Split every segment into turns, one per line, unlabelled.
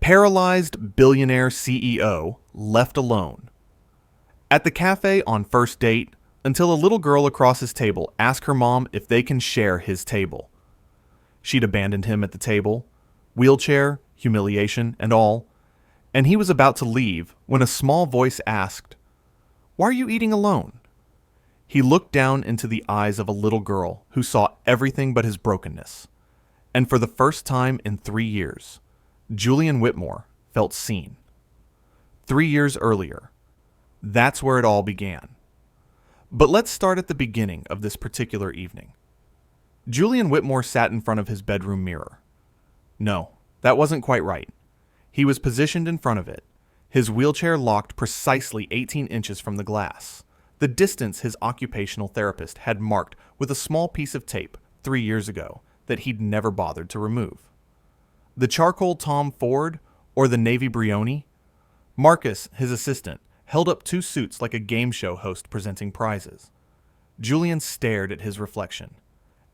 Paralyzed Billionaire CEO left alone. At the cafe on first date, until a little girl across his table asked her mom if they can share his table. She'd abandoned him at the table, wheelchair, humiliation, and all, and he was about to leave when a small voice asked, "Why are you eating alone?" He looked down into the eyes of a little girl who saw everything but his brokenness, and for the first time in 3 years, Julian Whitmore felt seen. 3 years earlier, that's where it all began. But let's start at the beginning of this particular evening. Julian Whitmore sat in front of his bedroom mirror. No, that wasn't quite right. He was positioned in front of it, his wheelchair locked precisely 18 inches from the glass, the distance his occupational therapist had marked with a small piece of tape 3 years ago that he'd never bothered to remove. The charcoal Tom Ford or the navy Brioni? Marcus, his assistant, held up 2 suits like a game show host presenting prizes. Julian stared at his reflection.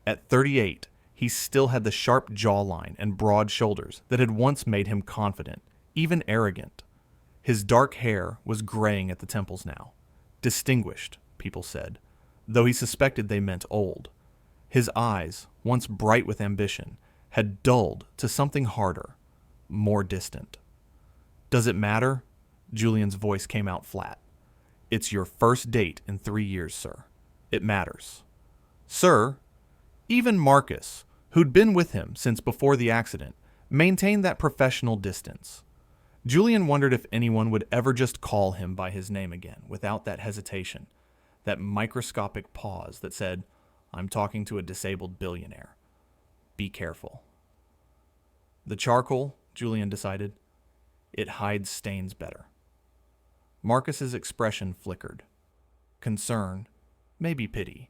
At 38, he still had the sharp jawline and broad shoulders that had once made him confident, even arrogant. His dark hair was graying at the temples now. Distinguished, people said, though he suspected they meant old. His eyes, once bright with ambition, had dulled to something harder, more distant. "Does it matter?" Julian's voice came out flat. "It's your first date in 3 years, sir. It matters." "Sir?" Even Marcus, who'd been with him since before the accident, maintained that professional distance. Julian wondered if anyone would ever just call him by his name again, without that hesitation, that microscopic pause that said, "I'm talking to a disabled billionaire. Be careful." The charcoal, Julian decided, it hides stains better. Marcus's expression flickered. Concern, maybe pity,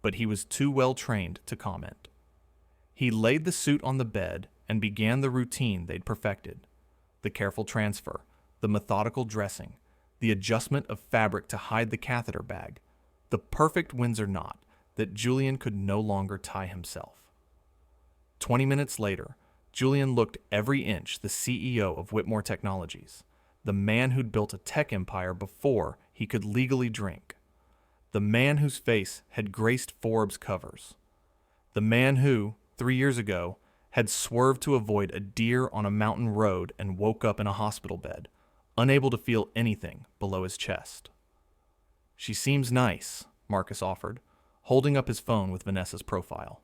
but he was too well trained to comment. He laid the suit on the bed and began the routine they'd perfected. The careful transfer, the methodical dressing, the adjustment of fabric to hide the catheter bag, the perfect Windsor knot that Julian could no longer tie himself. 20 minutes later, Julian looked every inch the CEO of Whitmore Technologies, the man who'd built a tech empire before he could legally drink, the man whose face had graced Forbes covers, the man who, 3 years ago, had swerved to avoid a deer on a mountain road and woke up in a hospital bed, unable to feel anything below his chest. "She seems nice," Marcus offered, holding up his phone with Vanessa's profile.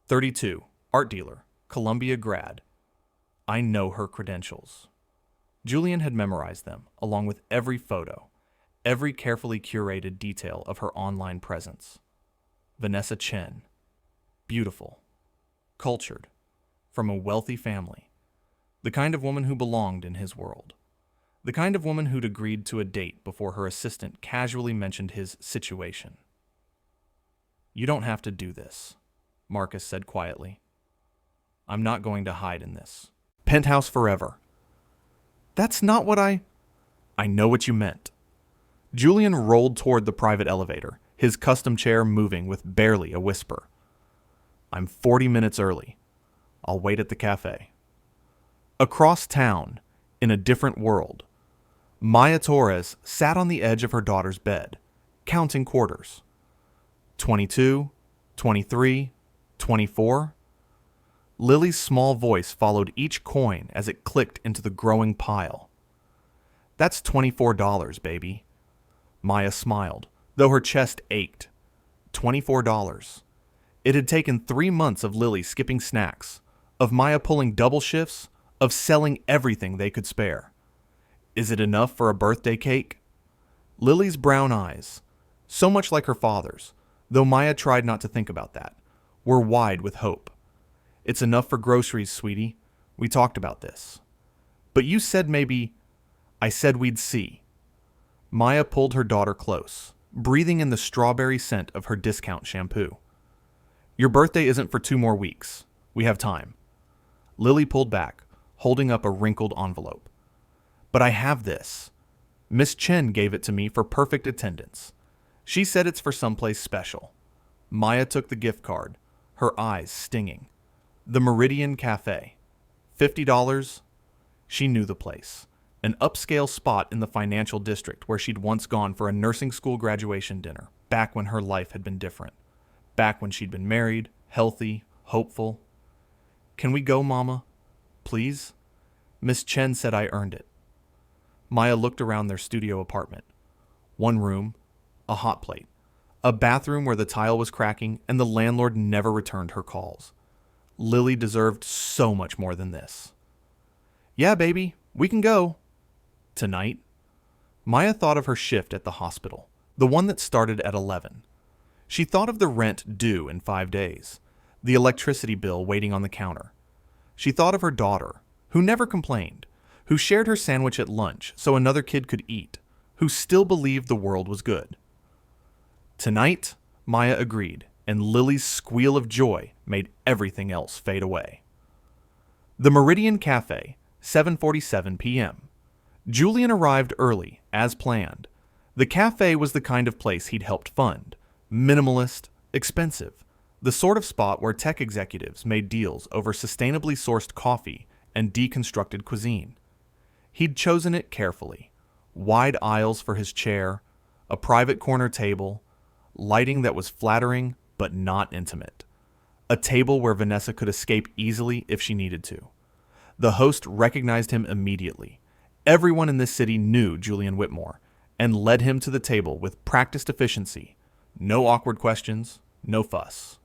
32, art dealer, Columbia grad. I know her credentials. Julian had memorized them, along with every photo, every carefully curated detail of her online presence. Vanessa Chen. Beautiful. Cultured. From a wealthy family. The kind of woman who belonged in his world. The kind of woman who'd agreed to a date before her assistant casually mentioned his situation. "You don't have to do this," Marcus said quietly. "I'm not going to hide in this. Penthouse forever." "That's not what I know what you meant." Julian rolled toward the private elevator, his custom chair moving with barely a whisper. "I'm 40 minutes early. I'll wait at the cafe." Across town, in a different world, Maya Torres sat on the edge of her daughter's bed, counting quarters. 22, 23, 24. Lily's small voice followed each coin as it clicked into the growing pile. "That's $24, baby." Maya smiled, though her chest ached. $24. It had taken 3 months of Lily skipping snacks, of Maya pulling double shifts, of selling everything they could spare. Is it enough for a birthday cake? Lily's brown eyes, so much like her father's, though Maya tried not to think about that, were wide with hope. "It's enough for groceries, sweetie. We talked about this." "But you said maybe—" "I said we'd see." Maya pulled her daughter close, breathing in the strawberry scent of her discount shampoo. "Your birthday isn't for 2 more weeks. We have time." Lily pulled back, holding up a wrinkled envelope. "But I have this. Miss Chen gave it to me for perfect attendance. She said it's for someplace special." Maya took the gift card, her eyes stinging. "The Meridian Café. $50. She knew the place. An upscale spot in the financial district where she'd once gone for a nursing school graduation dinner, back when her life had been different. Back when she'd been married, healthy, hopeful. "Can we go, Mama? Please?" Miss Chen said I earned it. Maya looked around their studio apartment. One room, a hot plate, a bathroom where the tile was cracking, and the landlord never returned her calls. Lily deserved so much more than this. "Yeah, baby, we can go." Tonight? Maya thought of her shift at the hospital, the one that started at 11. She thought of the rent due in 5 days, the electricity bill waiting on the counter. She thought of her daughter, who never complained, who shared her sandwich at lunch so another kid could eat, who still believed the world was good. Tonight, Maya agreed, and Lily's squeal of joy made everything else fade away. The Meridian Café, 7:47 p.m. Julian arrived early, as planned. The cafe was the kind of place he'd helped fund. Minimalist, expensive. The sort of spot where tech executives made deals over sustainably sourced coffee and deconstructed cuisine. He'd chosen it carefully. Wide aisles for his chair, a private corner table, lighting that was flattering but not intimate. A table where Vanessa could escape easily if she needed to. The host recognized him immediately. Everyone in this city knew Julian Whitmore and led him to the table with practiced efficiency. No awkward questions, no fuss.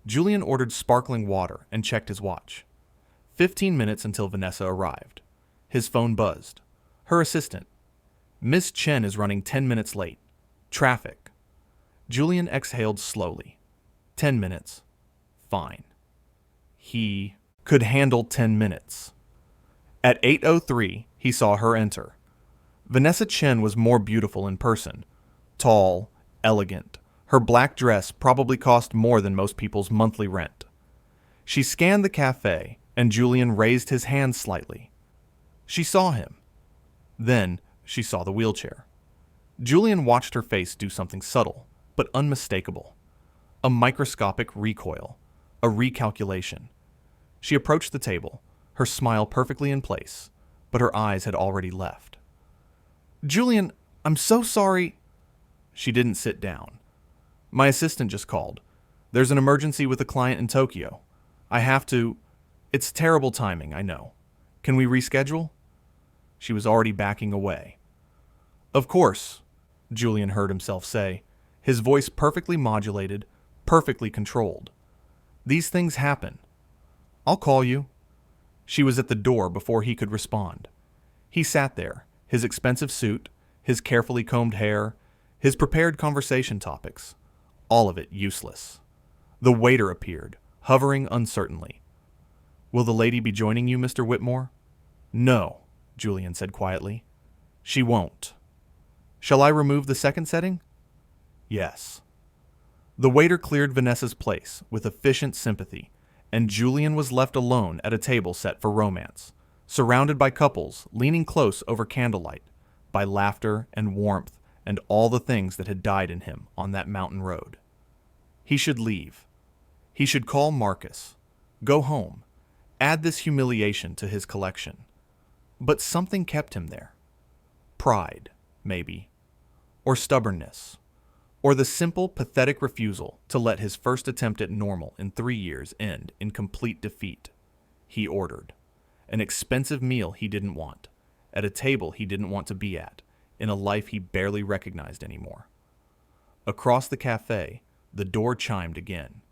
Julian ordered sparkling water and checked his watch. 15 minutes until Vanessa arrived. His phone buzzed. Her assistant. "Miss Chen is running 10 minutes late. Traffic." Julian exhaled slowly. 10 minutes. Fine. He could handle 10 minutes. At 8:03, he saw her enter. Vanessa Chen was more beautiful in person. Tall, elegant. Her black dress probably cost more than most people's monthly rent. She scanned the cafe, and Julian raised his hand slightly. She saw him. Then she saw the wheelchair. Julian watched her face do something subtle, but unmistakable. A microscopic recoil, a recalculation. She approached the table, her smile perfectly in place, but her eyes had already left. "Julian, I'm so sorry." She didn't sit down. "My assistant just called. There's an emergency with a client in Tokyo. I have to. It's terrible timing, I know. Can we reschedule?" She was already backing away. "Of course," Julian heard himself say, his voice perfectly modulated, perfectly controlled. "These things happen. I'll call you." She was at the door before he could respond. He sat there, his expensive suit, his carefully combed hair, his prepared conversation topics, all of it useless. The waiter appeared, hovering uncertainly. "Will the lady be joining you, Mr. Whitmore?" "No," Julian said quietly. "She won't." "Shall I remove the second setting?" "Yes." The waiter cleared Vanessa's place with efficient sympathy, and Julian was left alone at a table set for romance, surrounded by couples leaning close over candlelight, by laughter and warmth and all the things that had died in him on that mountain road. He should leave. He should call Marcus, go home, add this humiliation to his collection. But something kept him there. Pride, maybe, or stubbornness, or the simple, pathetic refusal to let his first attempt at normal in 3 years end in complete defeat. He ordered an expensive meal he didn't want, at a table he didn't want to be at, in a life he barely recognized anymore. Across the cafe, the door chimed again.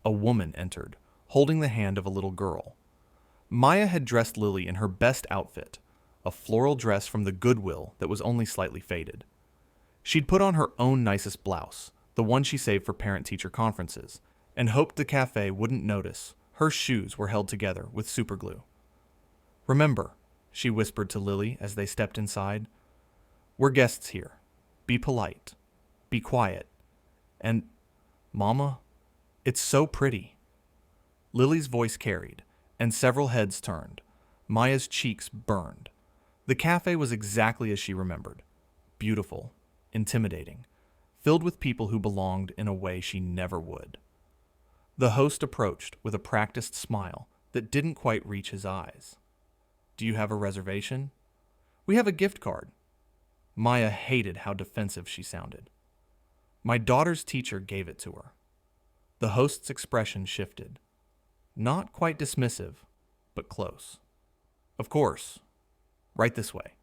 A woman entered, holding the hand of a little girl. Maya had dressed Lily in her best outfit, a floral dress from the Goodwill that was only slightly faded. She'd put on her own nicest blouse, the one she saved for parent-teacher conferences, and hoped the cafe wouldn't notice her shoes were held together with superglue. "Remember," she whispered to Lily as they stepped inside, "we're guests here. Be polite. Be quiet. And, Mama, it's so pretty." Lily's voice carried, and several heads turned. Maya's cheeks burned. The cafe was exactly as she remembered. Beautiful, intimidating, filled with people who belonged in a way she never would. The host approached with a practiced smile that didn't quite reach his eyes. Do you have a reservation? We have a gift card. Maya hated how defensive she sounded. My daughter's teacher gave it to her. The host's expression shifted. Not quite dismissive, but close. Of course. Right this way.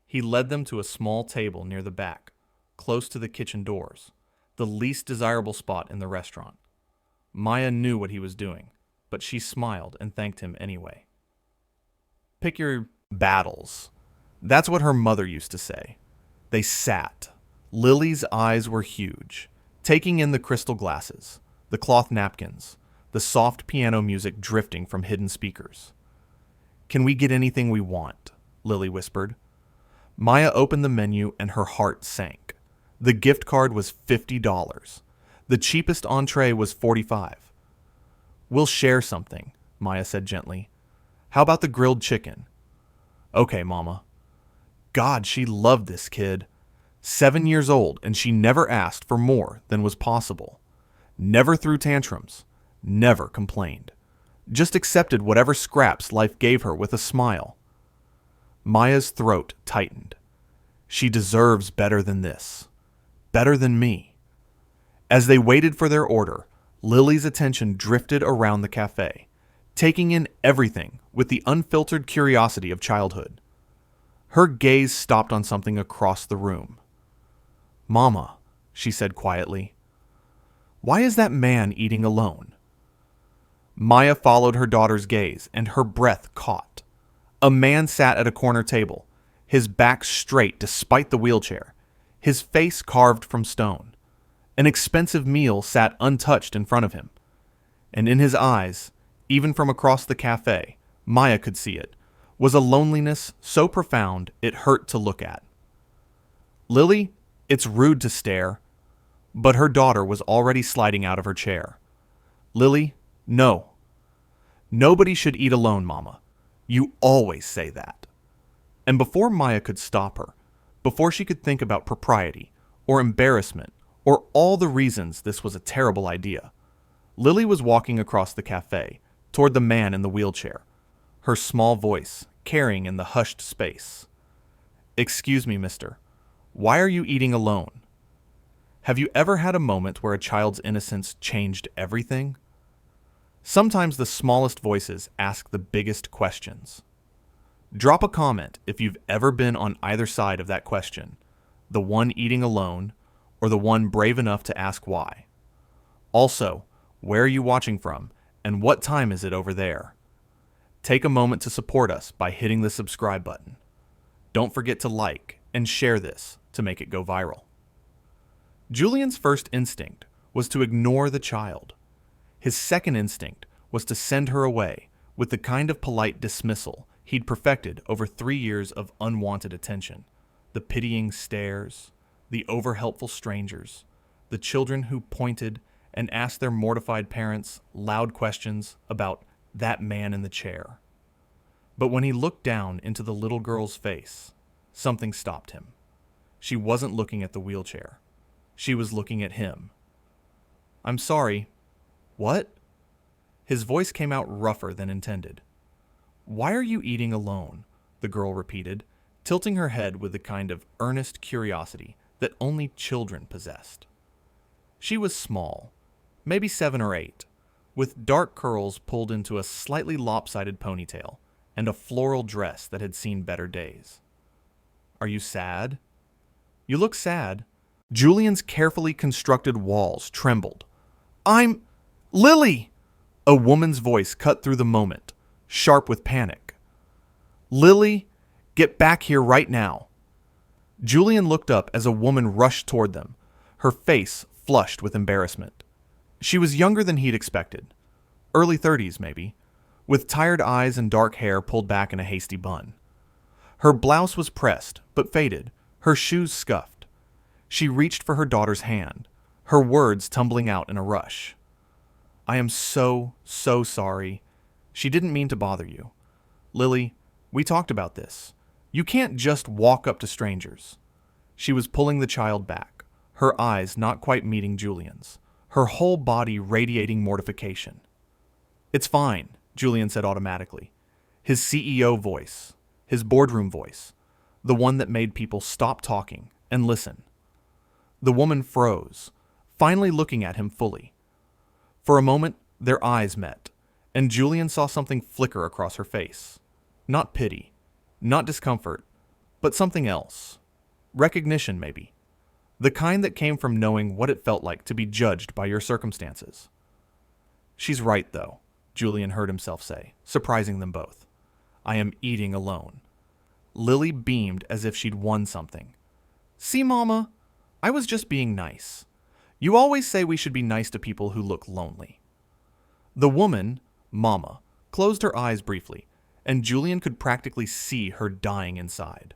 He led them to a small table near the back, close to the kitchen doors, the least desirable spot in the restaurant. Maya knew what he was doing, but she smiled and thanked him anyway. Pick your battles. That's what her mother used to say. They sat. Lily's eyes were huge, taking in the crystal glasses, the cloth napkins, the soft piano music drifting from hidden speakers. Can we get anything we want? Lily whispered. Maya opened the menu and her heart sank. The gift card was $50. The cheapest entree was $45. We'll share something, Maya said gently. How about the grilled chicken? Okay, Mama. God, she loved this kid. 7 years old, and she never asked for more than was possible. Never threw tantrums. Never complained. Just accepted whatever scraps life gave her with a smile. Maya's throat tightened. She deserves better than this. Better than me. As they waited for their order, Lily's attention drifted around the cafe, taking in everything with the unfiltered curiosity of childhood. Her gaze stopped on something across the room. Mama, she said quietly, why is that man eating alone? Maya followed her daughter's gaze, and her breath caught. A man sat at a corner table, his back straight despite the wheelchair, his face carved from stone. An expensive meal sat untouched in front of him, and in his eyes, even from across the cafe, Maya could see it, was a loneliness so profound it hurt to look at. Lily, it's rude to stare, but her daughter was already sliding out of her chair. Lily, no. Nobody should eat alone, Mama. You always say that. And before Maya could stop her, before she could think about propriety, or embarrassment, or all the reasons this was a terrible idea, Lily was walking across the cafe, toward the man in the wheelchair, her small voice carrying in the hushed space. Excuse me, mister. Why are you eating alone? Have you ever had a moment where a child's innocence changed everything? Sometimes the smallest voices ask the biggest questions. Drop a comment if you've ever been on either side of that question, the one eating alone or the one brave enough to ask why. Also, where are you watching from and what time is it over there? Take a moment to support us by hitting the subscribe button. Don't forget to like and share this to make it go viral. Julian's first instinct was to ignore the child. His second instinct was to send her away with the kind of polite dismissal he'd perfected over 3 years of unwanted attention, the pitying stares, the over-helpful strangers, the children who pointed and asked their mortified parents loud questions about that man in the chair. But when he looked down into the little girl's face, something stopped him. She wasn't looking at the wheelchair. She was looking at him. I'm sorry. What? His voice came out rougher than intended. Why are you eating alone? The girl repeated, tilting her head with the kind of earnest curiosity that only children possessed. She was small, maybe 7 or 8, with dark curls pulled into a slightly lopsided ponytail and a floral dress that had seen better days. Are you sad? You look sad. Julian's carefully constructed walls trembled. I'm... Lily! A woman's voice cut through the moment, sharp with panic. Lily, get back here right now. Julian looked up as a woman rushed toward them, her face flushed with embarrassment. She was younger than he'd expected, early 30s maybe, with tired eyes and dark hair pulled back in a hasty bun. Her blouse was pressed, but faded, her shoes scuffed. She reached for her daughter's hand, her words tumbling out in a rush. I am so sorry. She didn't mean to bother you. Lily, we talked about this. You can't just walk up to strangers. She was pulling the child back, her eyes not quite meeting Julian's, her whole body radiating mortification. It's fine, Julian said automatically. His CEO voice, his boardroom voice, the one that made people stop talking and listen. The woman froze, finally looking at him fully. For a moment, their eyes met, and Julian saw something flicker across her face. Not pity, not discomfort, but something else. Recognition, maybe. The kind that came from knowing what it felt like to be judged by your circumstances. She's right, though, Julian heard himself say, surprising them both. I am eating alone. Lily beamed as if she'd won something. See, Mama, I was just being nice. You always say we should be nice to people who look lonely. The woman, Mama, closed her eyes briefly, and Julian could practically see her dying inside.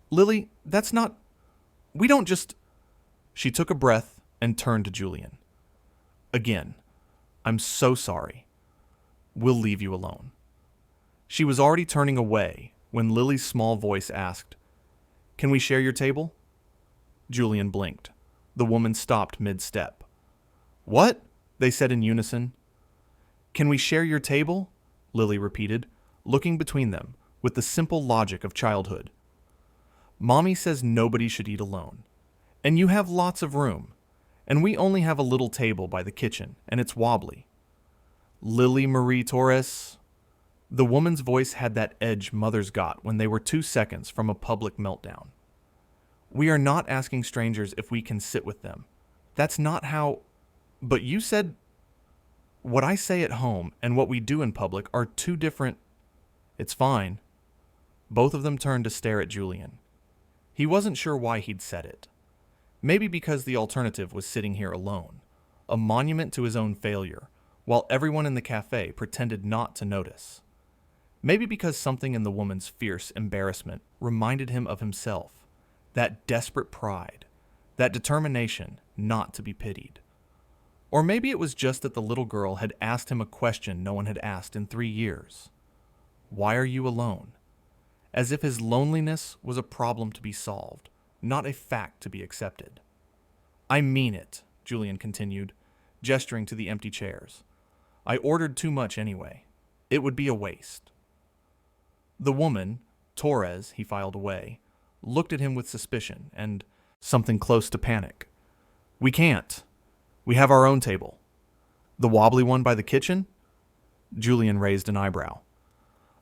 Lily, that's not... We don't just... She took a breath and turned to Julian. Again, I'm so sorry. We'll leave you alone. She was already turning away when Lily's small voice asked, Can we share your table? Julian blinked. The woman stopped mid-step. What? They said in unison. Can we share your table? Lily repeated, looking between them with the simple logic of childhood. Mommy says nobody should eat alone. And you have lots of room. And we only have a little table by the kitchen, and it's wobbly. Lily Marie Torres. The woman's voice had that edge mothers got when they were 2 seconds from a public meltdown. We are not asking strangers if we can sit with them. That's not how... But you said... What I say at home and what we do in public are two different... It's fine. Both of them turned to stare at Julian. He wasn't sure why he'd said it. Maybe because the alternative was sitting here alone, a monument to his own failure, while everyone in the cafe pretended not to notice. Maybe because something in the woman's fierce embarrassment reminded him of himself, that desperate pride, that determination not to be pitied. Or maybe it was just that the little girl had asked him a question no one had asked in 3 years. Why are you alone? As if his loneliness was a problem to be solved, not a fact to be accepted. I mean it, Julian continued, gesturing to the empty chairs. I ordered too much anyway. It would be a waste. The woman, Torres, he filed away, looked at him with suspicion and something close to panic. We can't. We have our own table. The wobbly one by the kitchen? Julian raised an eyebrow.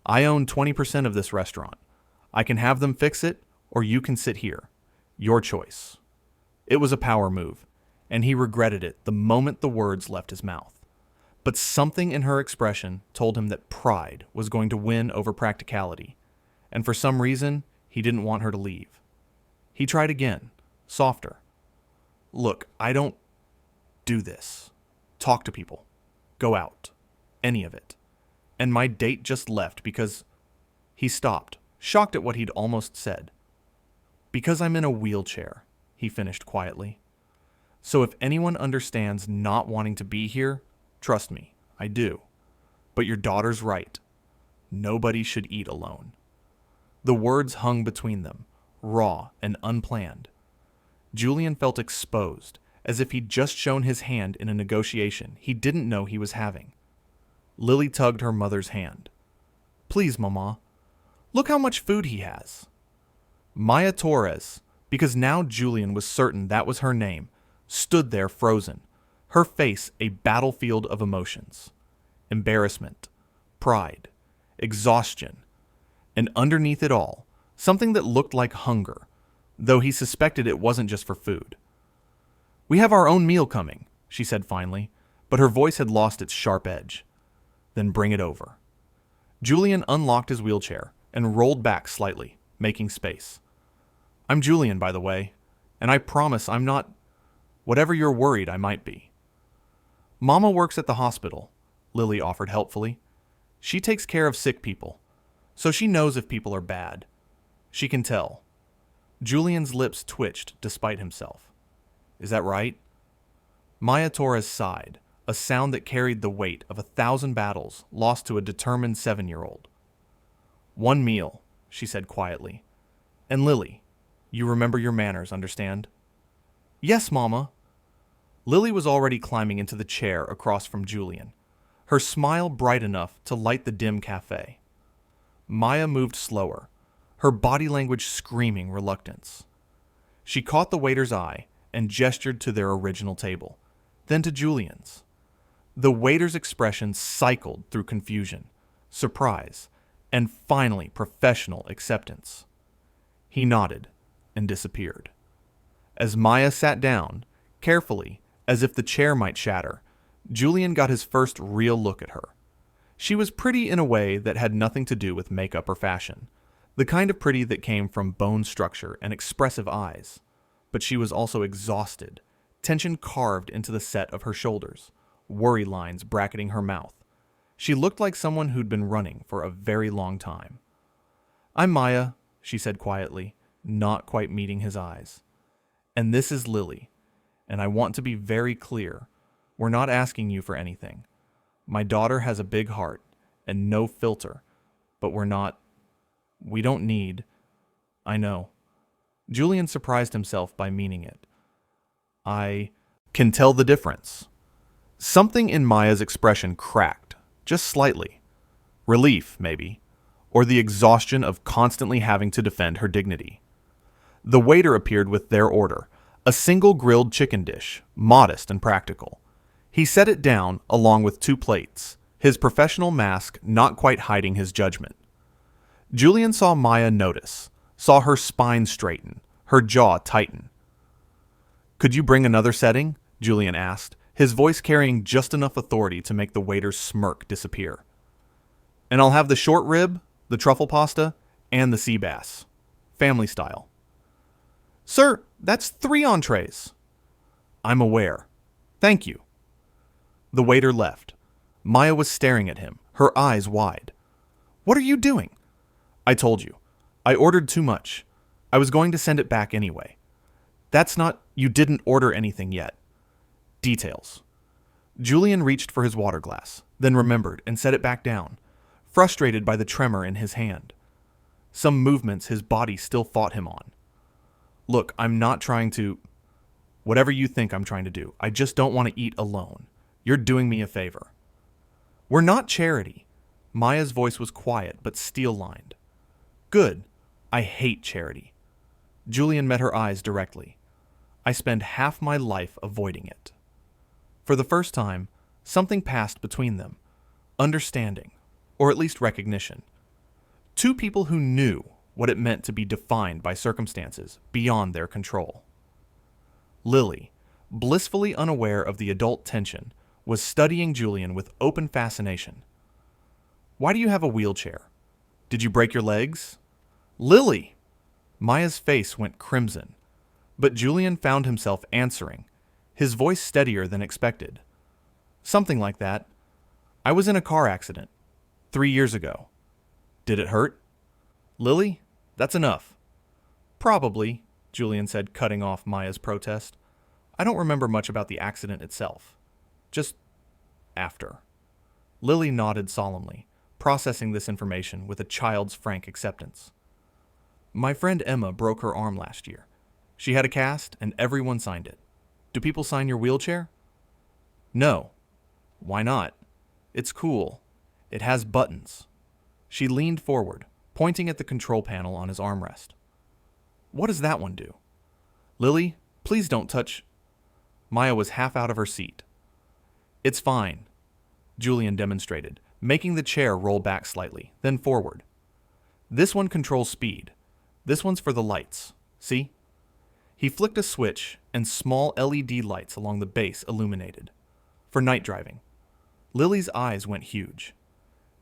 I own 20% of this restaurant. I can have them fix it, or you can sit here. Your choice. It was a power move, and he regretted it the moment the words left his mouth. But something in her expression told him that pride was going to win over practicality, and for some reason, he didn't want her to leave. He tried again, softer. Look, I don't do this. Talk to people. Go out. Any of it. And my date just left because... He stopped, shocked at what he'd almost said. Because I'm in a wheelchair, he finished quietly. So if anyone understands not wanting to be here, trust me, I do. But your daughter's right. Nobody should eat alone. The words hung between them, raw and unplanned. Julian felt exposed, as if he'd just shown his hand in a negotiation he didn't know he was having. Lily tugged her mother's hand. Please, Mama. Look how much food he has. Maya Torres, because now Julian was certain that was her name, stood there frozen, her face a battlefield of emotions. Embarrassment, pride, exhaustion, and underneath it all, something that looked like hunger, though he suspected it wasn't just for food. We have our own meal coming, she said finally, but her voice had lost its sharp edge. Then bring it over. Julian unlocked his wheelchair and rolled back slightly, making space. I'm Julian, by the way, and I promise I'm not whatever you're worried I might be. Mama works at the hospital, Lily offered helpfully. She takes care of sick people, so she knows if people are bad. She can tell. Julian's lips twitched despite himself. Is that right? Maya Torres sighed, a sound that carried the weight of 1,000 battles lost to a determined 7-year-old. One meal, she said quietly. And Lily, you remember your manners, understand? Yes, Mama. Lily was already climbing into the chair across from Julian, her smile bright enough to light the dim cafe. Maya moved slower, her body language screaming reluctance. She caught the waiter's eye and gestured to their original table, then to Julian's. The waiter's expression cycled through confusion, surprise, and finally professional acceptance. He nodded and disappeared. As Maya sat down, carefully, as if the chair might shatter, Julian got his first real look at her. She was pretty in a way that had nothing to do with makeup or fashion, the kind of pretty that came from bone structure and expressive eyes. But she was also exhausted, tension carved into the set of her shoulders, worry lines bracketing her mouth. She looked like someone who'd been running for a very long time. "I'm Maya," she said quietly, not quite meeting his eyes. "And this is Lily. And I want to be very clear. We're not asking you for anything. My daughter has a big heart and no filter, but we don't need." "I know." Julian surprised himself by meaning it. "I can tell the difference." Something in Maya's expression cracked, just slightly. Relief, maybe, or the exhaustion of constantly having to defend her dignity. The waiter appeared with their order, a single grilled chicken dish, modest and practical. He set it down along with 2 plates, his professional mask not quite hiding his judgment. Julian saw Maya notice, saw her spine straighten, her jaw tighten. "Could you bring another setting?" Julian asked, his voice carrying just enough authority to make the waiter's smirk disappear. "And I'll have the short rib, the truffle pasta, and the sea bass. Family style." "Sir, that's 3 entrees." "I'm aware. Thank you." The waiter left. Maya was staring at him, her eyes wide. "What are you doing?" "I told you. I ordered too much. I was going to send it back anyway." You didn't order anything yet." "Details." Julian reached for his water glass, then remembered and set it back down, frustrated by the tremor in his hand. Some movements his body still fought him on. "Look, I'm not trying to... Whatever you think I'm trying to do, I just don't want to eat alone. You're doing me a favor." "We're not charity." Maya's voice was quiet but steel-lined. "Good. I hate charity." Julian met her eyes directly. "I spend half my life avoiding it." For the first time, something passed between them. Understanding, or at least recognition. 2 people who knew what it meant to be defined by circumstances beyond their control. Lily, blissfully unaware of the adult tension, was studying Julian with open fascination. "Why do you have a wheelchair? Did you break your legs?" "Lily!" Maya's face went crimson, but Julian found himself answering, his voice steadier than expected. "Something like that. I was in a car accident 3 years ago." "Did it hurt?" "Lily, that's enough." "Probably," Julian said, cutting off Maya's protest. "I don't remember much about the accident itself. Just after." Lily nodded solemnly, processing this information with a child's frank acceptance. "My friend Emma broke her arm last year. She had a cast, and everyone signed it. Do people sign your wheelchair?" "No." "Why not?" "It's cool. It has buttons." She leaned forward, pointing at the control panel on his armrest. "What does that one do?" "Lily, please don't touch..." Maya was half out of her seat. "It's fine," Julian demonstrated, making the chair roll back slightly, then forward. "This one controls speed. This one's for the lights. See?" He flicked a switch, and small LED lights along the base illuminated. "For night driving." Lily's eyes went huge.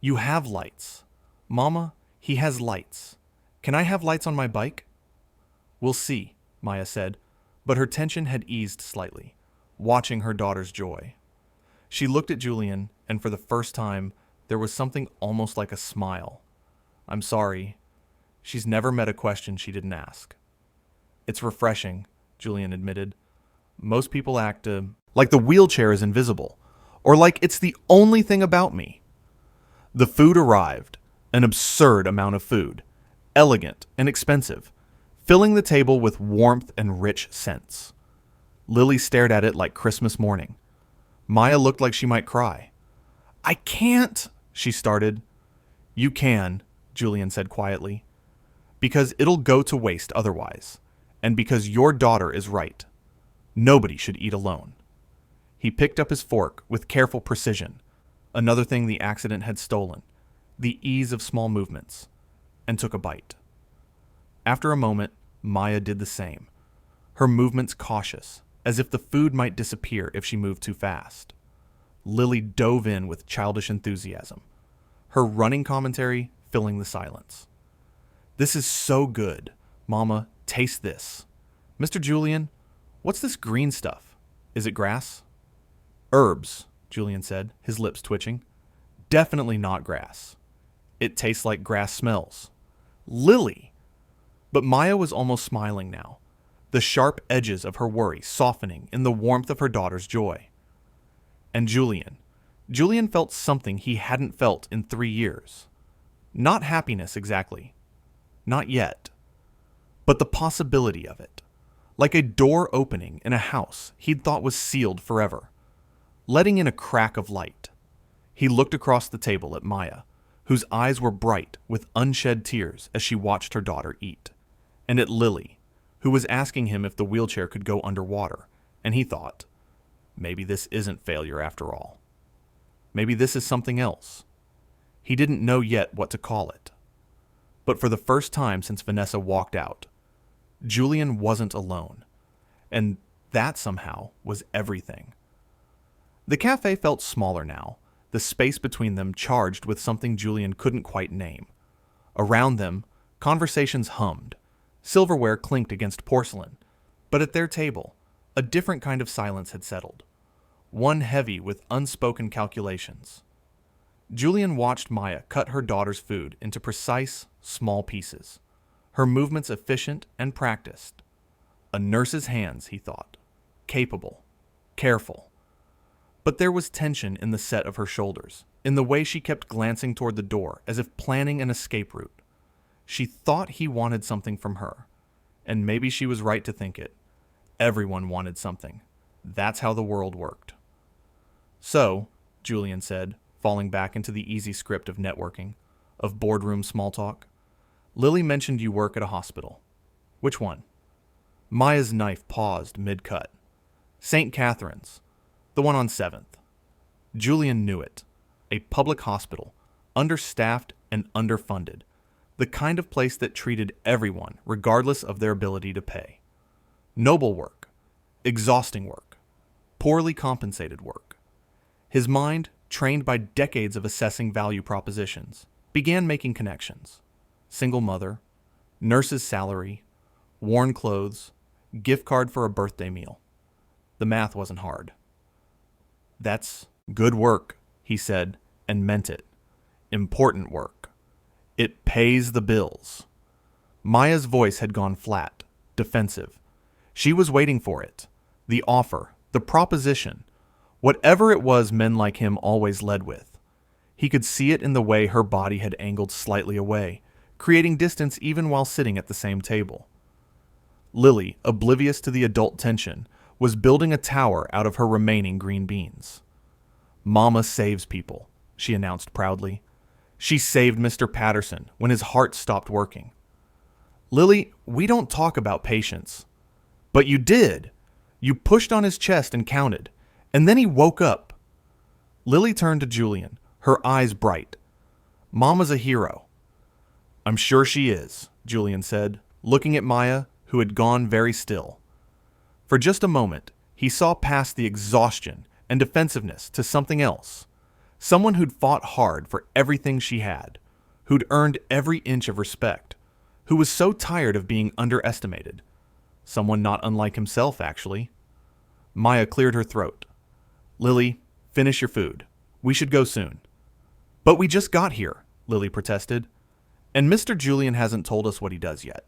"You have lights. Mama, he has lights. Can I have lights on my bike?" "We'll see," Maya said, but her tension had eased slightly, watching her daughter's joy. She looked at Julian, and for the first time, there was something almost like a smile. "I'm sorry." She's never met a question she didn't ask. "It's refreshing," Julian admitted. "Most people act like the wheelchair is invisible, or like it's the only thing about me." The food arrived, an absurd amount of food, elegant and expensive, filling the table with warmth and rich scents. Lily stared at it like Christmas morning. Maya looked like she might cry. "I can't," she started. "You can," Julian said quietly. Because it'll go to waste otherwise, and because your daughter is right. Nobody should eat alone. He picked up his fork with careful precision, another thing the accident had stolen, the ease of small movements, and took a bite. After a moment, Maya did the same, her movements cautious, as if the food might disappear if she moved too fast. Lily dove in with childish enthusiasm, her running commentary filling the silence. This is so good. Mama, taste this. Mr. Julian, what's this green stuff? Is it grass? Herbs, Julian said, his lips twitching. Definitely not grass. It tastes like grass smells. Lily! But Maya was almost smiling now, the sharp edges of her worry softening in the warmth of her daughter's joy. And Julian felt something he hadn't felt in 3 years. Not happiness exactly. Not yet. But the possibility of it. Like a door opening in a house he'd thought was sealed forever, letting in a crack of light. He looked across the table at Maya, whose eyes were bright with unshed tears as she watched her daughter eat, and at Lily, who was asking him if the wheelchair could go underwater, and he thought, maybe this isn't failure after all. Maybe this is something else. He didn't know yet what to call it. But for the first time since Vanessa walked out, Julian wasn't alone, and that somehow was everything. The cafe felt smaller now, the space between them charged with something Julian couldn't quite name. Around them, conversations hummed, silverware clinked against porcelain, but at their table, a different kind of silence had settled, one heavy with unspoken calculations. Julian watched Maya cut her daughter's food into precise, small pieces, her movements efficient and practiced. A nurse's hands, he thought. Capable. Careful. But there was tension in the set of her shoulders, in the way she kept glancing toward the door as if planning an escape route. She thought he wanted something from her, and maybe she was right to think it. Everyone wanted something. That's how the world worked. So, Julian said, falling back into the easy script of networking, of boardroom small talk. Lily mentioned you work at a hospital. Which one? Maya's knife paused mid-cut. St. Catherine's, the one on 7th. Julian knew it. A public hospital, understaffed and underfunded. The kind of place that treated everyone regardless of their ability to pay. Noble work. Exhausting work. Poorly compensated work. His mind, trained by decades of assessing value propositions, began making connections. Single mother, nurse's salary, worn clothes, gift card for a birthday meal. The math wasn't hard. That's good work, he said, and meant it. Important work. It pays the bills. Maya's voice had gone flat, defensive. She was waiting for it. The offer, the proposition, whatever it was men like him always led with. He could see it in the way her body had angled slightly away, creating distance even while sitting at the same table. Lily, oblivious to the adult tension, was building a tower out of her remaining green beans. Mama saves people, she announced proudly. She saved Mr. Patterson when his heart stopped working. Lily, we don't talk about patience. But you did. You pushed on his chest and counted. And then he woke up. Lily turned to Julian, her eyes bright. Mama's a hero. I'm sure she is, Julian said, looking at Maya, who had gone very still. For just a moment, he saw past the exhaustion and defensiveness to something else. Someone who'd fought hard for everything she had, who'd earned every inch of respect, who was so tired of being underestimated. Someone not unlike himself, actually. Maya cleared her throat. Lily, finish your food. We should go soon. But we just got here, Lily protested. And Mr. Julian hasn't told us what he does yet.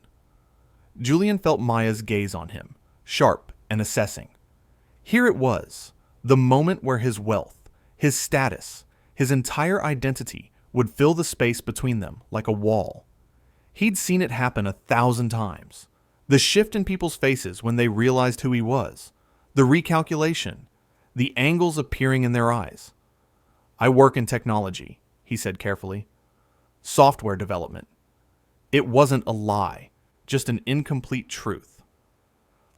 Julian felt Maya's gaze on him, sharp and assessing. Here it was, the moment where his wealth, his status, his entire identity would fill the space between them like a wall. He'd seen it happen 1,000 times. The shift in people's faces when they realized who he was, the recalculation, the angles appearing in their eyes. I work in technology, he said carefully. software development. It wasn't a lie, just an incomplete truth.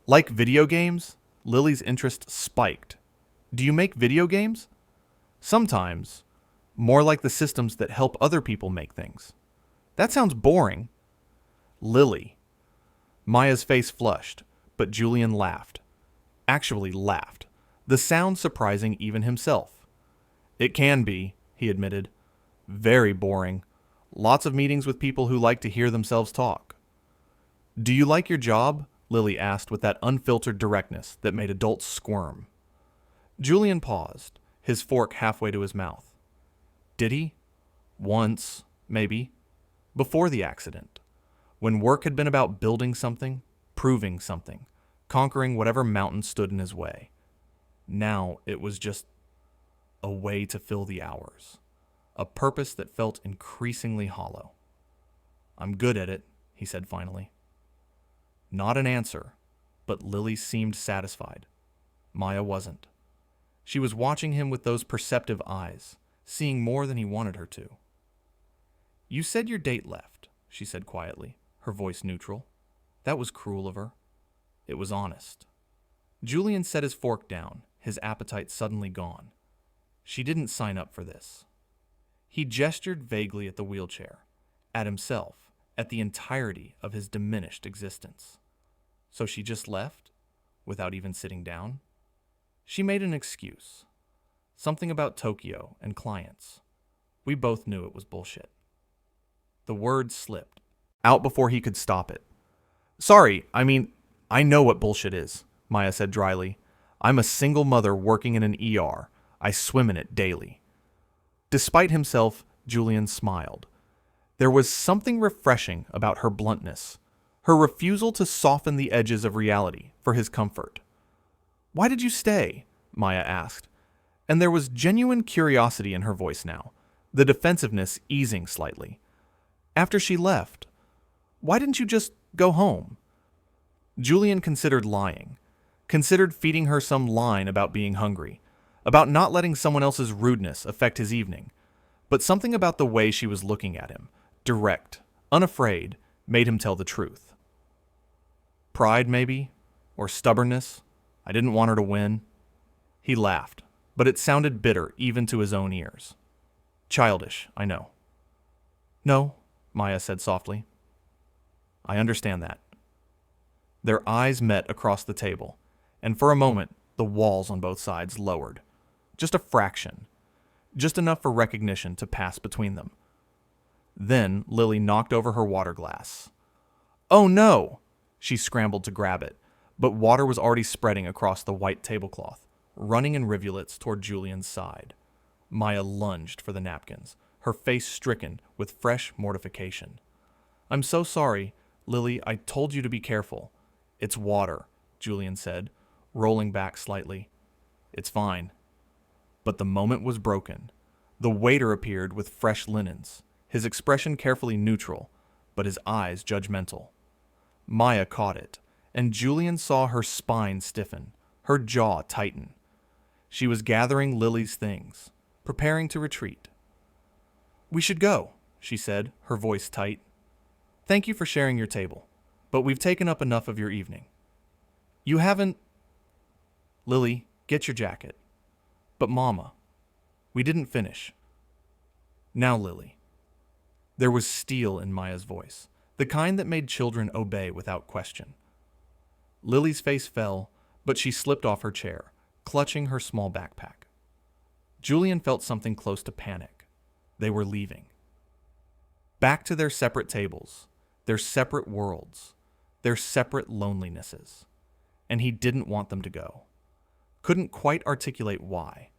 Like video games, Lily's interest spiked. Do you make video games? Sometimes. More like the systems that help other people make things. That sounds boring. Lily. Maya's face flushed, but Julian laughed. Actually laughed. The sound surprising even himself. It can be, he admitted. Very boring. Lots of meetings with people who like to hear themselves talk. Do you like your job? Lily asked with that unfiltered directness that made adults squirm. Julian paused, his fork halfway to his mouth. Did he? Once, maybe. Before the accident. When work had been about building something, proving something, conquering whatever mountain stood in his way. Now it was just a way to fill the hours. A purpose that felt increasingly hollow. I'm good at it, he said finally. Not an answer, but Lily seemed satisfied. Maya wasn't. She was watching him with those perceptive eyes, seeing more than he wanted her to. You said your date left, she said quietly, her voice neutral. That was cruel of her. It was honest. Julian set his fork down, his appetite suddenly gone. She didn't sign up for this. He gestured vaguely at the wheelchair, at himself, at the entirety of his diminished existence. So she just left, without even sitting down? She made an excuse. Something about Tokyo and clients. We both knew it was bullshit. The words slipped, out before he could stop it. Sorry, I know what bullshit is, Maya said dryly. I'm a single mother working in an ER. I swim in it daily. Despite himself, Julian smiled. There was something refreshing about her bluntness, her refusal to soften the edges of reality for his comfort. Why did you stay? Maya asked, and there was genuine curiosity in her voice now, the defensiveness easing slightly. After she left, why didn't you just go home? Julian considered lying, considered feeding her some line about being hungry, about not letting someone else's rudeness affect his evening, but something about the way she was looking at him, direct, unafraid, made him tell the truth. Pride, maybe? Or stubbornness? I didn't want her to win. He laughed, but it sounded bitter even to his own ears. Childish, I know. No, Maya said softly. I understand that. Their eyes met across the table, and for a moment, the walls on both sides lowered. Just a fraction. Just enough for recognition to pass between them. Then Lily knocked over her water glass. Oh no! She scrambled to grab it, but water was already spreading across the white tablecloth, running in rivulets toward Julian's side. Maya lunged for the napkins, her face stricken with fresh mortification. I'm so sorry, Lily, I told you to be careful. It's water, Julian said, rolling back slightly. It's fine. But the moment was broken. The waiter appeared with fresh linens, his expression carefully neutral, but his eyes judgmental. Maya caught it, and Julian saw her spine stiffen, her jaw tighten. She was gathering Lily's things, preparing to retreat. We should go, she said, her voice tight. Thank you for sharing your table, but we've taken up enough of your evening. You haven't... Lily, get your jacket. But Mama, we didn't finish. Now, Lily. There was steel in Maya's voice, the kind that made children obey without question. Lily's face fell, but she slipped off her chair, clutching her small backpack. Julian felt something close to panic. They were leaving. Back to their separate tables, their separate worlds, their separate lonelinesses. And he didn't want them to go. Couldn't quite articulate why,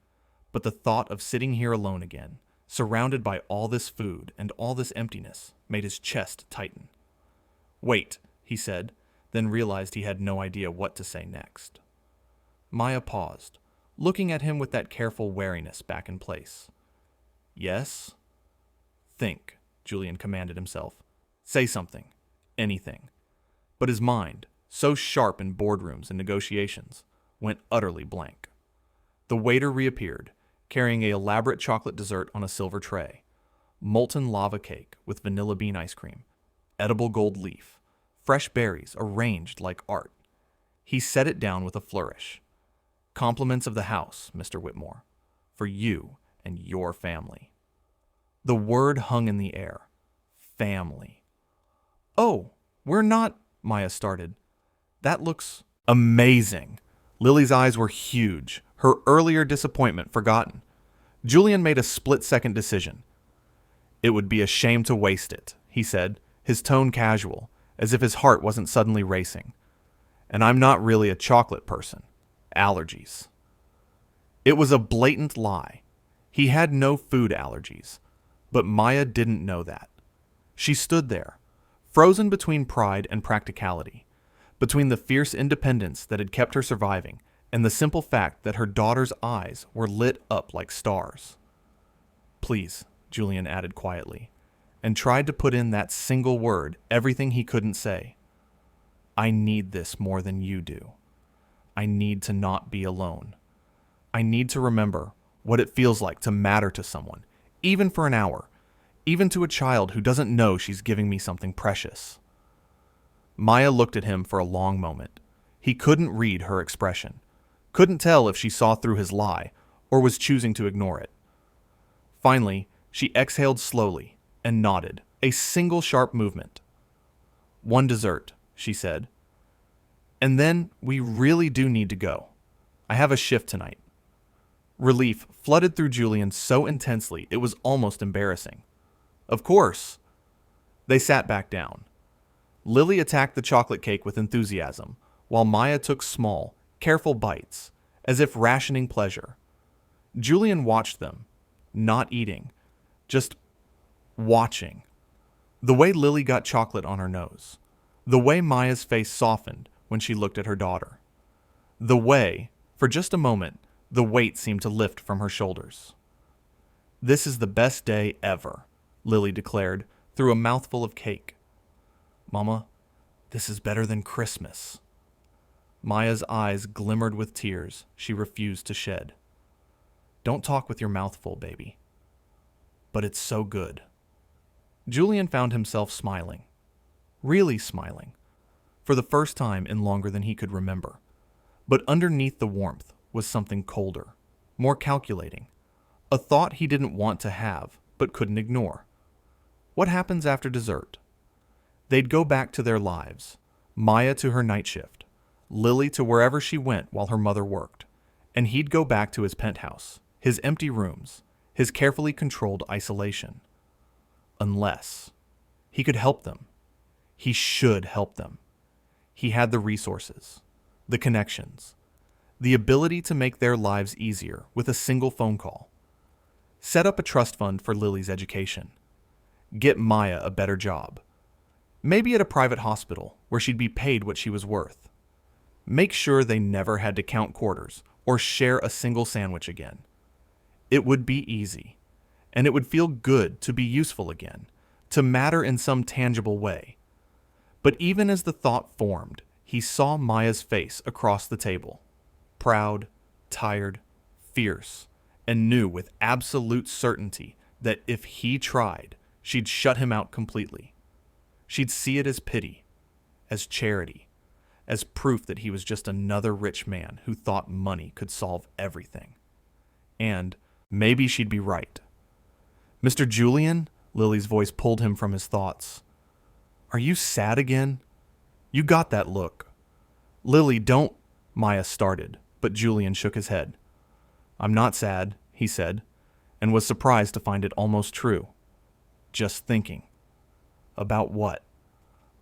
but the thought of sitting here alone again, surrounded by all this food and all this emptiness, made his chest tighten. Wait, he said, then realized he had no idea what to say next. Maya paused, looking at him with that careful wariness back in place. Yes? Think, Julian commanded himself. Say something. Anything. But his mind, so sharp in boardrooms and negotiations, went utterly blank. The waiter reappeared, carrying an elaborate chocolate dessert on a silver tray. molten lava cake with vanilla bean ice cream, edible gold leaf, fresh berries arranged like art. He set it down with a flourish. Compliments of the house, Mr. Whitmore, for you and your family. The word hung in the air. Family. Oh, we're not, Maya started. That looks amazing. Lily's eyes were huge, her earlier disappointment forgotten. Julian made a split-second decision. It would be a shame to waste it, he said, his tone casual, as if his heart wasn't suddenly racing. And I'm not really a chocolate person. Allergies. It was a blatant lie. He had no food allergies, but Maya didn't know that. She stood there, frozen between pride and practicality, between the fierce independence that had kept her surviving and the simple fact that her daughter's eyes were lit up like stars. Please, Julian added quietly, and tried to put in that single word everything he couldn't say. I need this more than you do. I need to not be alone. I need to remember what it feels like to matter to someone, even for an hour, even to a child who doesn't know she's giving me something precious. Maya looked at him for a long moment. He couldn't read her expression, couldn't tell if she saw through his lie or was choosing to ignore it. Finally, she exhaled slowly and nodded, a single sharp movement. One dessert, she said. And then we really do need to go. I have a shift tonight. Relief flooded through Julian so intensely it was almost embarrassing. Of course. They sat back down. Lily attacked the chocolate cake with enthusiasm, while Maya took small, careful bites, as if rationing pleasure. Julian watched them, not eating, just watching. The way Lily got chocolate on her nose. The way Maya's face softened when she looked at her daughter. The way, for just a moment, the weight seemed to lift from her shoulders. This is the best day ever, Lily declared through a mouthful of cake. Mama, this is better than Christmas. Maya's eyes glimmered with tears she refused to shed. Don't talk with your mouth full, baby. But it's so good. Julian found himself smiling. Really smiling. For the first time in longer than he could remember. But underneath the warmth was something colder, more calculating. A thought he didn't want to have, but couldn't ignore. What happens after dessert? They'd go back to their lives. Maya to her night shift. Lily to wherever she went while her mother worked. And he'd go back to his penthouse, his empty rooms, his carefully controlled isolation. Unless he could help them. He should help them. He had the resources, the connections, the ability to make their lives easier with a single phone call. Set up a trust fund for Lily's education. Get Maya a better job. Maybe at a private hospital where she'd be paid what she was worth. Make sure they never had to count quarters or share a single sandwich again. It would be easy, and it would feel good to be useful again, to matter in some tangible way. But even as the thought formed, he saw Maya's face across the table. Proud, tired, fierce, and knew with absolute certainty that if he tried, she'd shut him out completely. She'd see it as pity, as charity, as proof that he was just another rich man who thought money could solve everything. And maybe she'd be right. Mr. Julian, Lily's voice pulled him from his thoughts. Are you sad again? You got that look. Lily, don't, Maya started, but Julian shook his head. I'm not sad, he said, and was surprised to find it almost true. Just thinking. About what?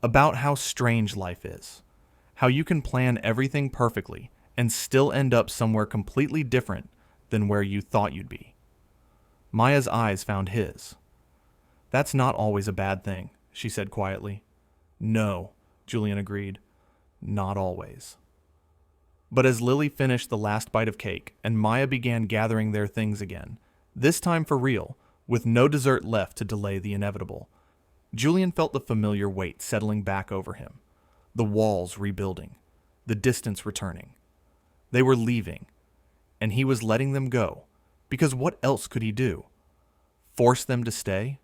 About how strange life is. How you can plan everything perfectly and still end up somewhere completely different than where you thought you'd be. Maya's eyes found his. That's not always a bad thing, she said quietly. No, Julian agreed. Not always. But as Lily finished the last bite of cake and Maya began gathering their things again, this time for real, with no dessert left to delay the inevitable, Julian felt the familiar weight settling back over him, the walls rebuilding, the distance returning. They were leaving, and he was letting them go, because what else could he do? Force them to stay?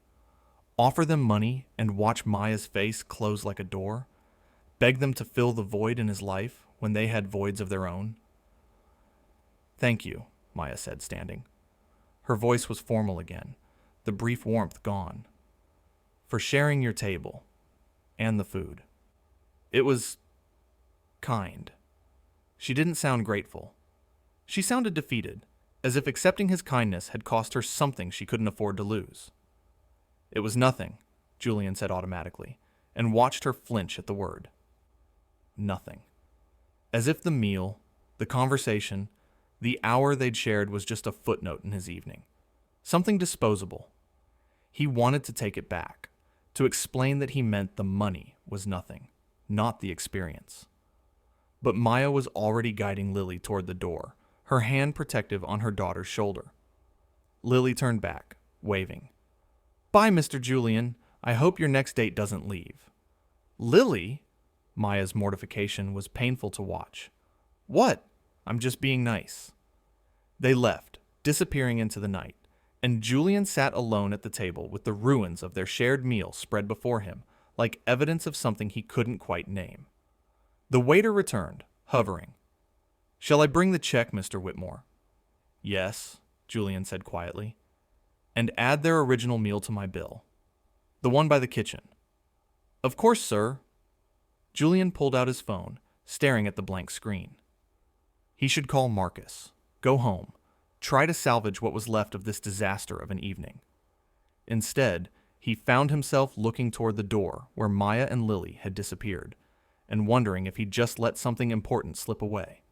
Offer them money and watch Maya's face close like a door? Beg them to fill the void in his life when they had voids of their own? "Thank you," Maya said, standing. Her voice was formal again, the brief warmth gone. "For sharing your table and the food. It was kind." She didn't sound grateful. She sounded defeated, as if accepting his kindness had cost her something she couldn't afford to lose. "It was nothing," Julian said automatically, and watched her flinch at the word. Nothing. As if the meal, the conversation, the hour they'd shared was just a footnote in his evening. Something disposable. He wanted to take it back, to explain that he meant the money was nothing, not the experience. But Maya was already guiding Lily toward the door, her hand protective on her daughter's shoulder. Lily turned back, waving. "Bye, Mr. Julian. I hope your next date doesn't leave." "Lily?" Maya's mortification was painful to watch. "What? I'm just being nice." They left, disappearing into the night, and Julian sat alone at the table with the ruins of their shared meal spread before him, like evidence of something he couldn't quite name. The waiter returned, hovering. "Shall I bring the check, Mr. Whitmore?" "Yes," Julian said quietly. "And add their original meal to my bill. The one by the kitchen." "Of course, sir." Julian pulled out his phone, staring at the blank screen. He should call Marcus, go home, try to salvage what was left of this disaster of an evening. Instead, he found himself looking toward the door where Maya and Lily had disappeared, and wondering if he'd just let something important slip away.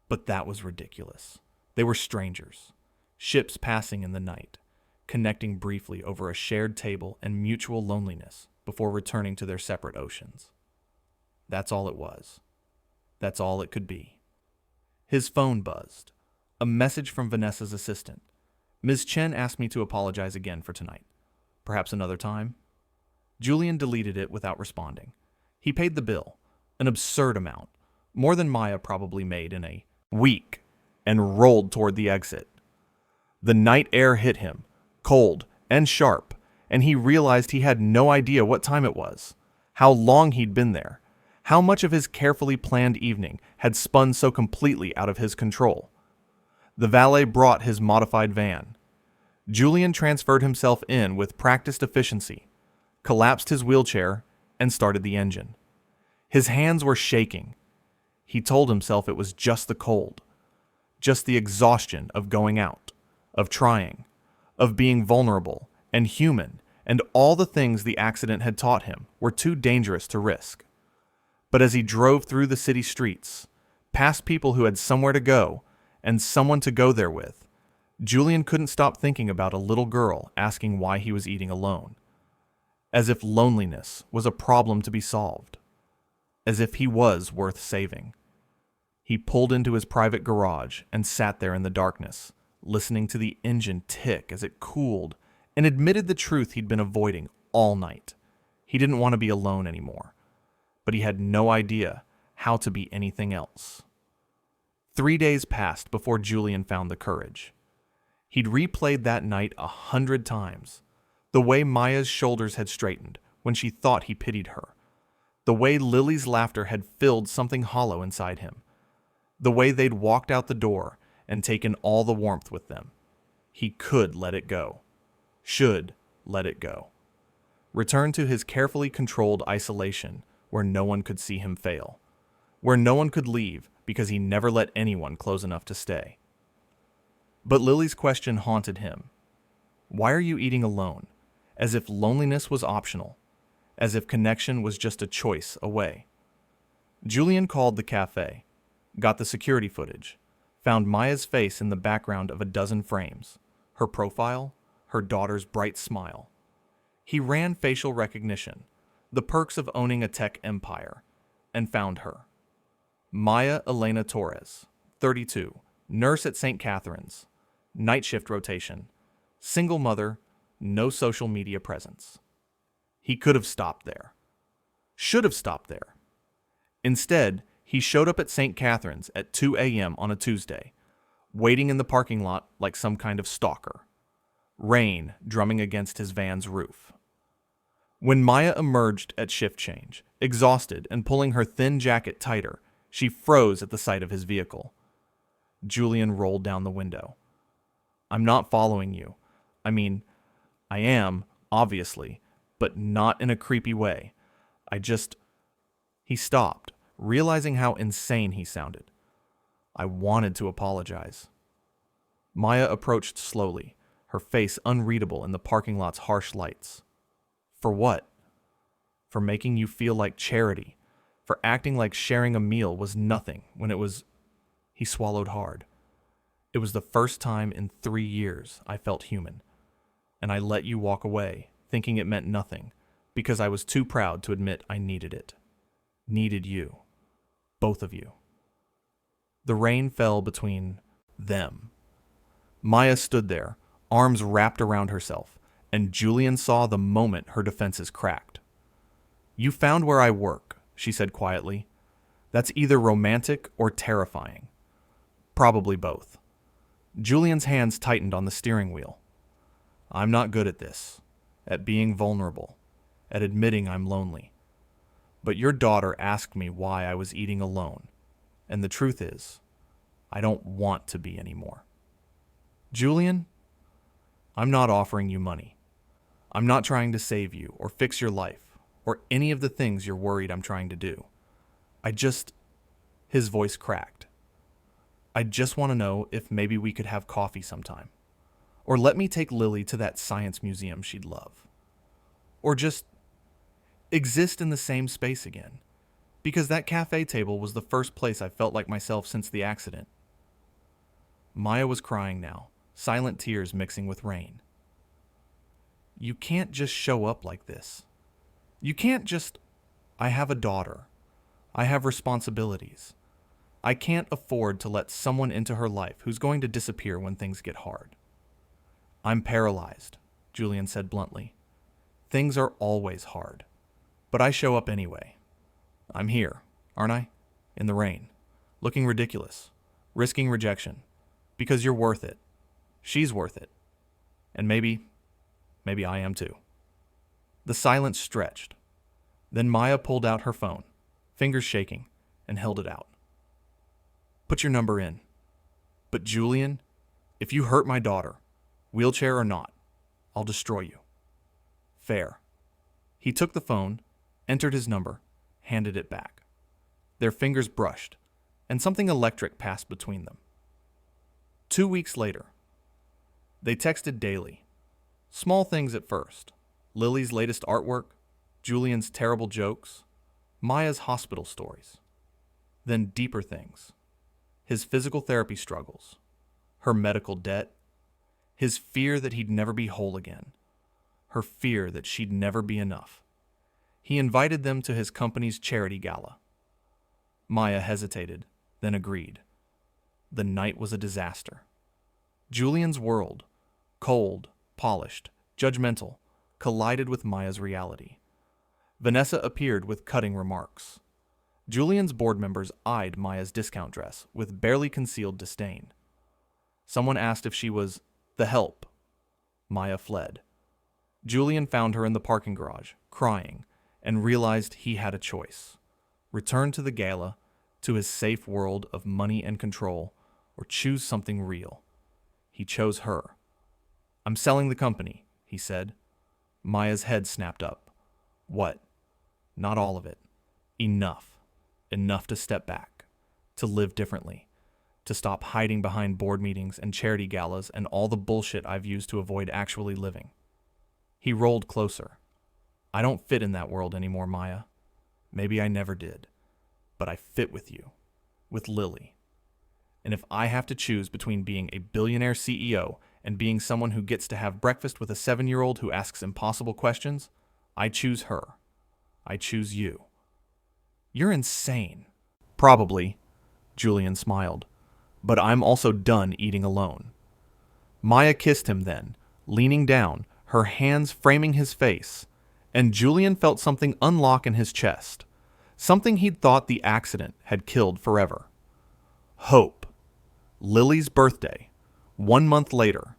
But that was ridiculous. They were strangers, ships passing in the night, connecting briefly over a shared table and mutual loneliness before returning to their separate oceans. That's all it was. That's all it could be. His phone buzzed. A message from Vanessa's assistant. "Ms. Chen asked me to apologize again for tonight. Perhaps another time?" Julian deleted it without responding. He paid the bill, an absurd amount, more than Maya probably made in a week, and rolled toward the exit. The night air hit him, cold and sharp, and he realized he had no idea what time it was, how long he'd been there, how much of his carefully planned evening had spun so completely out of his control. The valet brought his modified van. Julian transferred himself in with practiced efficiency, collapsed his wheelchair, and started the engine. His hands were shaking. He told himself it was just the cold, just the exhaustion of going out, of trying, of being vulnerable and human, and all the things the accident had taught him were too dangerous to risk. But as he drove through the city streets, past people who had somewhere to go and someone to go there with, Julian couldn't stop thinking about a little girl asking why he was eating alone. As if loneliness was a problem to be solved. As if he was worth saving. He pulled into his private garage and sat there in the darkness, listening to the engine tick as it cooled, and admitted the truth he'd been avoiding all night. He didn't want to be alone anymore. But he had no idea how to be anything else. 3 days passed before Julian found the courage. He'd replayed that night 100 times. The way Maya's shoulders had straightened when she thought he pitied her. The way Lily's laughter had filled something hollow inside him. The way they'd walked out the door and taken all the warmth with them. He could let it go. Should let it go. Return to his carefully controlled isolation where no one could see him fail. Where no one could leave because he never let anyone close enough to stay. But Lily's question haunted him. Why are you eating alone? As if loneliness was optional. As if connection was just a choice away. Julian called the cafe, got the security footage, found Maya's face in the background of a dozen frames, her profile, her daughter's bright smile. He ran facial recognition, the perks of owning a tech empire, and found her. Maya Elena Torres, 32, nurse at St. Catherine's, night shift rotation, single mother, no social media presence. He could have stopped there. Should have stopped there. Instead, he showed up at St. Catherine's at 2 a.m. on a Tuesday, waiting in the parking lot like some kind of stalker. Rain drumming against his van's roof. When Maya emerged at shift change, exhausted and pulling her thin jacket tighter, she froze at the sight of his vehicle. Julian rolled down the window. I'm not following you. I mean, I am, obviously, but not in a creepy way. He stopped, realizing how insane he sounded. I wanted to apologize. Maya approached slowly, her face unreadable in the parking lot's harsh lights. For what? For making you feel like charity, for acting like sharing a meal was nothing when it was... He swallowed hard. It was the first time in 3 years I felt human, and I let you walk away, thinking it meant nothing, because I was too proud to admit I needed it. Needed you. Both of you. The rain fell between them. Maya stood there, arms wrapped around herself, and Julian saw the moment her defenses cracked. You found where I work, she said quietly. That's either romantic or terrifying. Probably both. Julian's hands tightened on the steering wheel. I'm not good at this, at being vulnerable, at admitting I'm lonely. But your daughter asked me why I was eating alone, and the truth is, I don't want to be anymore. Julian, I'm not offering you money. I'm not trying to save you or fix your life or any of the things you're worried I'm trying to do. His voice cracked. I just want to know if maybe we could have coffee sometime. Or let me take Lily to that science museum she'd love. Or just exist in the same space again. Because that cafe table was the first place I felt like myself since the accident. Maya was crying now, silent tears mixing with rain. You can't just show up like this. You can't just... I have a daughter. I have responsibilities. I can't afford to let someone into her life who's going to disappear when things get hard. I'm paralyzed, Julian said bluntly. Things are always hard. But I show up anyway. I'm here, aren't I? In the rain. Looking ridiculous. Risking rejection. Because you're worth it. She's worth it. And maybe I am too. The silence stretched. Then Maya pulled out her phone, fingers shaking, and held it out. Put your number in. But Julian, if you hurt my daughter, wheelchair or not, I'll destroy you. Fair. He took the phone, entered his number, handed it back. Their fingers brushed, and something electric passed between them. 2 weeks later, they texted daily. Small things at first. Lily's latest artwork, Julian's terrible jokes, Maya's hospital stories. Then deeper things. His physical therapy struggles, her medical debt, his fear that he'd never be whole again, her fear that she'd never be enough. He invited them to his company's charity gala. Maya hesitated, then agreed. The night was a disaster. Julian's world, cold, polished, judgmental, collided with Maya's reality. Vanessa appeared with cutting remarks. Julian's board members eyed Maya's discount dress with barely concealed disdain. Someone asked if she was the help. Maya fled. Julian found her in the parking garage, crying, and realized he had a choice. Return to the gala, to his safe world of money and control, or choose something real. He chose her. I'm selling the company, he said. Maya's head snapped up. What? Not all of it. Enough. Enough to step back. To live differently. To stop hiding behind board meetings and charity galas and all the bullshit I've used to avoid actually living. He rolled closer. I don't fit in that world anymore, Maya. Maybe I never did. But I fit with you. With Lily. And if I have to choose between being a billionaire CEO and being someone who gets to have breakfast with a 7-year-old who asks impossible questions, I choose her. I choose you. You're insane. Probably, Julian smiled. But I'm also done eating alone. Maya kissed him then, leaning down, her hands framing his face, and Julian felt something unlock in his chest, something he'd thought the accident had killed forever. Hope. Lily's birthday. 1 month later.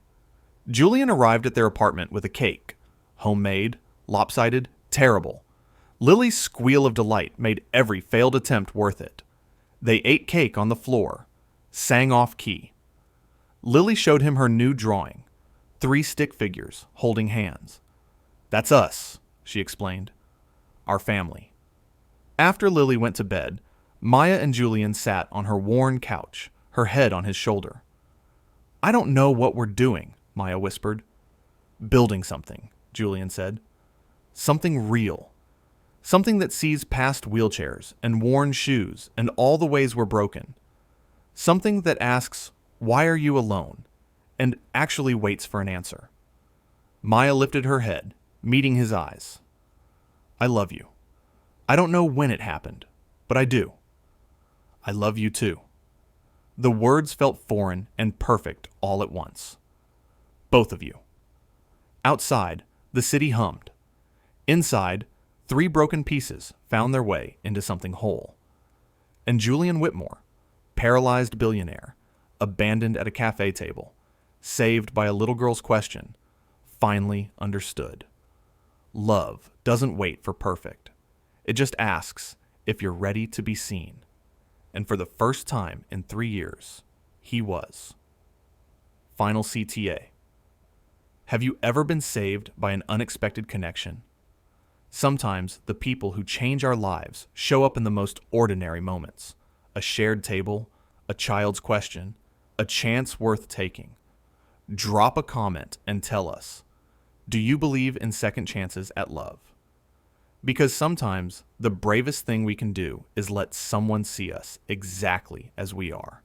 Julian arrived at their apartment with a cake, homemade, lopsided, Terrible. Lily's squeal of delight made every failed attempt worth it. They ate cake on the floor, sang off key. Lily showed him her new drawing, 3 stick figures holding hands. "That's us," she explained. "Our family." After Lily went to bed, Maya and Julian sat on her worn couch, her head on his shoulder. "I don't know what we're doing," Maya whispered. "Building something," Julian said. "Something real. Something that sees past wheelchairs and worn shoes and all the ways we're broken. Something that asks, 'Why are you alone?' and actually waits for an answer." Maya lifted her head, meeting his eyes. "I love you. I don't know when it happened, but I do. I love you too." The words felt foreign and perfect all at once. Both of you. Outside, the city hummed. Inside, 3 broken pieces found their way into something whole. And Julian Whitmore, paralyzed billionaire, abandoned at a cafe table, saved by a little girl's question, finally understood. Love doesn't wait for perfect. It just asks if you're ready to be seen. And for the first time in 3 years, he was. Final CTA. Have you ever been saved by an unexpected connection? Sometimes the people who change our lives show up in the most ordinary moments. A shared table, a child's question, a chance worth taking. Drop a comment and tell us, do you believe in second chances at love? Because sometimes the bravest thing we can do is let someone see us exactly as we are.